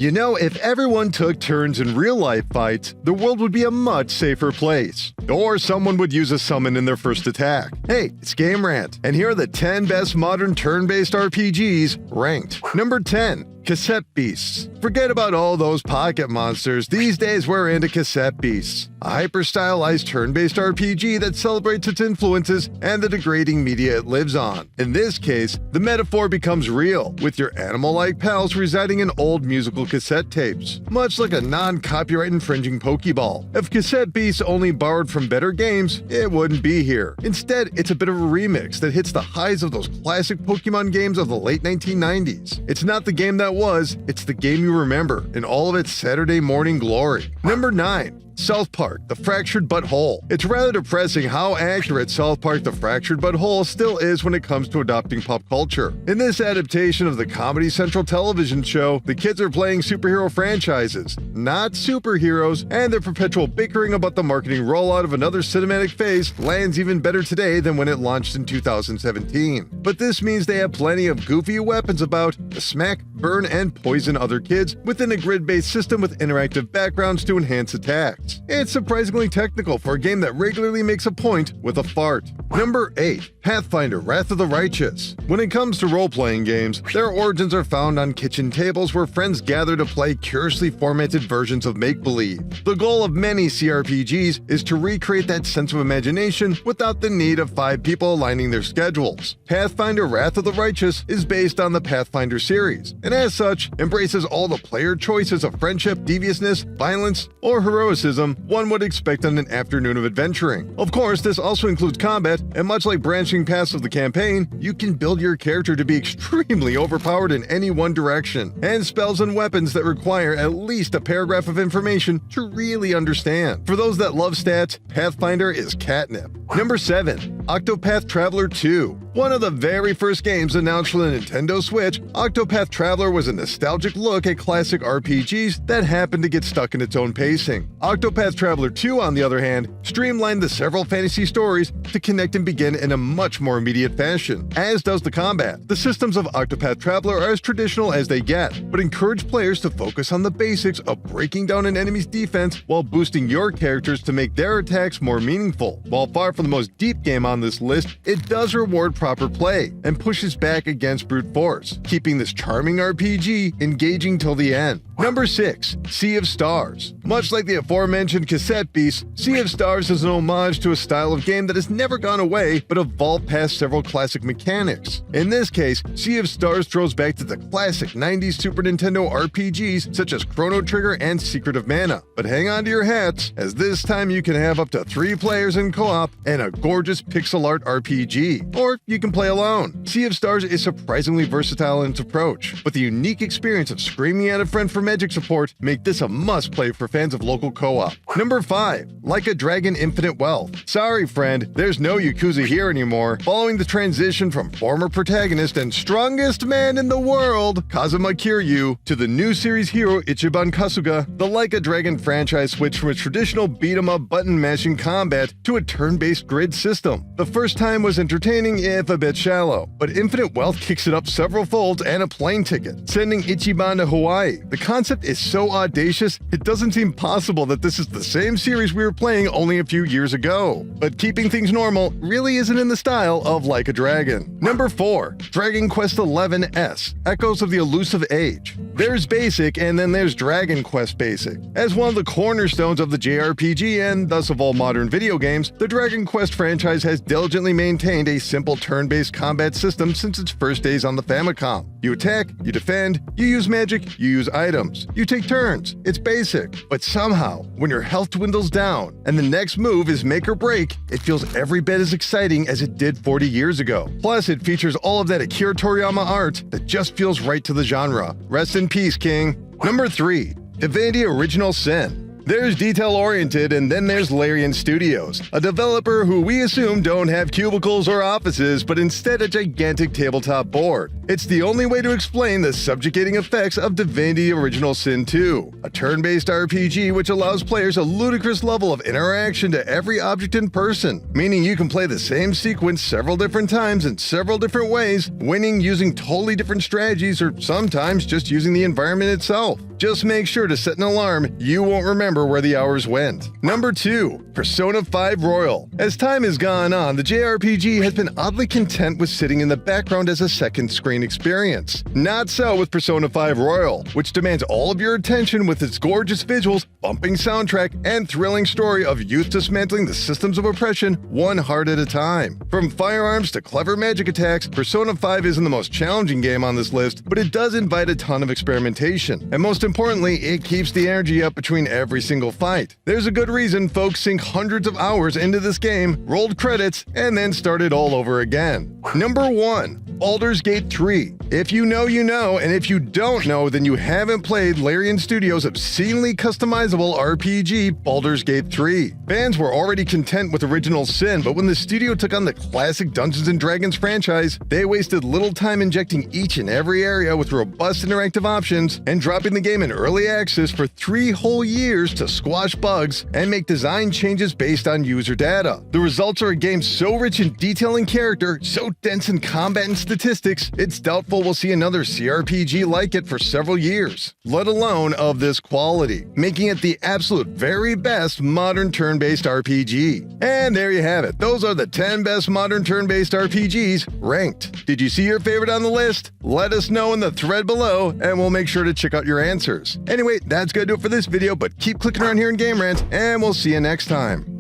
You know, if everyone took turns in real-life fights, the world would be a much safer place. Or someone would use a summon in their first attack. Hey, it's Game Rant, and here are the 10 best modern turn-based RPGs ranked. Number 10. Cassette Beasts. Forget about all those pocket monsters. These days we're into Cassette Beasts, a hyper-stylized turn-based RPG that celebrates its influences and the degrading media it lives on. In this case, the metaphor becomes real, with your animal-like pals residing in old musical cassette tapes, much like a non-copyright infringing Pokeball. If Cassette Beasts only borrowed from better games, it wouldn't be here. Instead, it's a bit of a remix that hits the highs of those classic Pokemon games of the late 1990s. It's not the game that was, it's the game you remember in all of its Saturday morning glory. Number 9. South Park, The Fractured Butthole. It's rather depressing how accurate South Park, The Fractured Butthole still is when it comes to adopting pop culture. In this adaptation of the Comedy Central television show, the kids are playing superhero franchises, not superheroes, and their perpetual bickering about the marketing rollout of another cinematic phase lands even better today than when it launched in 2017. But this means they have plenty of goofy weapons about to smack, burn, and poison other kids within a grid-based system with interactive backgrounds to enhance attacks. It's surprisingly technical for a game that regularly makes a point with a fart. Number 8. Pathfinder: Wrath of the Righteous. When it comes to role-playing games, their origins are found on kitchen tables where friends gather to play curiously formatted versions of make-believe. The goal of many CRPGs is to recreate that sense of imagination without the need of 5 people aligning their schedules. Pathfinder: Wrath of the Righteous is based on the Pathfinder series, and as such, embraces all the player choices of friendship, deviousness, violence, or heroism one would expect on an afternoon of adventuring. Of course, this also includes combat, and much like branching paths of the campaign, you can build your character to be extremely overpowered in any one direction, and spells and weapons that require at least a paragraph of information to really understand. For those that love stats, Pathfinder is catnip. Number 7. Octopath Traveler 2. One of the very first games announced for the Nintendo Switch, Octopath Traveler was a nostalgic look at classic RPGs that happened to get stuck in its own pacing. Octopath Traveler 2, on the other hand, streamlined the several fantasy stories to connect and begin in a much more immediate fashion, as does the combat. The systems of Octopath Traveler are as traditional as they get, but encourage players to focus on the basics of breaking down an enemy's defense while boosting your characters to make their attacks more meaningful. While far from the most deep game on this list, it does reward proper play and pushes back against brute force, keeping this charming RPG engaging till the end. Number 6. Sea of Stars. Much like the aforementioned Cassette Beasts, Sea of Stars is an homage to a style of game that has never gone away but evolved past several classic mechanics. In this case, Sea of Stars throws back to the classic 90s Super Nintendo RPGs such as Chrono Trigger and Secret of Mana. But hang on to your hats, as this time you can have up to 3 players in co-op and a gorgeous pixel art RPG. Or you can play alone. Sea of Stars is surprisingly versatile in its approach, but the unique experience of screaming at a friend for magic support make this a must-play for fans of local co-op. Number 5. Like a Dragon: Infinite Wealth. Sorry friend, there's no Yakuza here anymore. Following the transition from former protagonist and strongest man in the world, Kazuma Kiryu, to the new series hero Ichiban Kasuga, the Like a Dragon franchise switched from a traditional beat-em-up button-mashing combat to a turn-based grid system. The first time was entertaining, if a bit shallow, but Infinite Wealth kicks it up several folds and a plane ticket, sending Ichiban to Hawaii. The concept is so audacious, it doesn't seem possible that this is the same series we were playing only a few years ago. But keeping things normal really isn't in the style of Like a Dragon. Number 4. Dragon Quest XI S, Echoes of the Elusive Age. There's Basic, and then there's Dragon Quest Basic. As one of the cornerstones of the JRPG and thus of all modern video games, the Dragon Quest franchise has diligently maintained a simple turn-based combat system since its first days on the Famicom. You attack, you defend, you use magic, you use items, you take turns. It's basic. But somehow, when your health dwindles down and the next move is make or break, it feels every bit as exciting as it did 40 years ago. Plus, it features all of that Akira Toriyama art that just feels right to the genre. Rest in peace, King. Number 3. Divinity Original Sin. There's detail-oriented, and then there's Larian Studios, a developer who we assume don't have cubicles or offices, but instead a gigantic tabletop board. It's the only way to explain the subjugating effects of Divinity Original Sin 2, a turn-based RPG which allows players a ludicrous level of interaction to every object and person, meaning you can play the same sequence several different times in several different ways, winning using totally different strategies or sometimes just using the environment itself. Just make sure to set an alarm, you won't remember where the hours went. Number 2. Persona 5 Royal. As time has gone on, the JRPG has been oddly content with sitting in the background as a second screen experience. Not so with Persona 5 Royal, which demands all of your attention with its gorgeous visuals, bumping soundtrack, and thrilling story of youth dismantling the systems of oppression one heart at a time. From firearms to clever magic attacks, Persona 5 isn't the most challenging game on this list, but it does invite a ton of experimentation. And most importantly, it keeps the energy up between every single fight. There's a good reason folks sink hundreds of hours into this game, rolled credits, and then started all over again. Number 1. Baldurs Gate 3. If you know, you know, and if you don't know, then you haven't played Larian Studios' obscenely customizable RPG, Baldurs Gate 3. Fans were already content with Original Sin, but when the studio took on the classic Dungeons & Dragons franchise, they wasted little time injecting each and every area with robust interactive options and dropping the game in early access for 3 whole years to squash bugs and make design changes based on user data. The results are a game so rich in detail and character, so dense in combat and statistics, it's doubtful we'll see another CRPG like it for several years, let alone of this quality, making it the absolute very best modern turn-based RPG. And there you have it. Those are the 10 best modern turn-based RPGs ranked. Did you see your favorite on the list? Let us know in the thread below and we'll make sure to check out your answers. Anyway, that's gonna do it for this video, but keep clicking around here in Game Rant and we'll see you next time.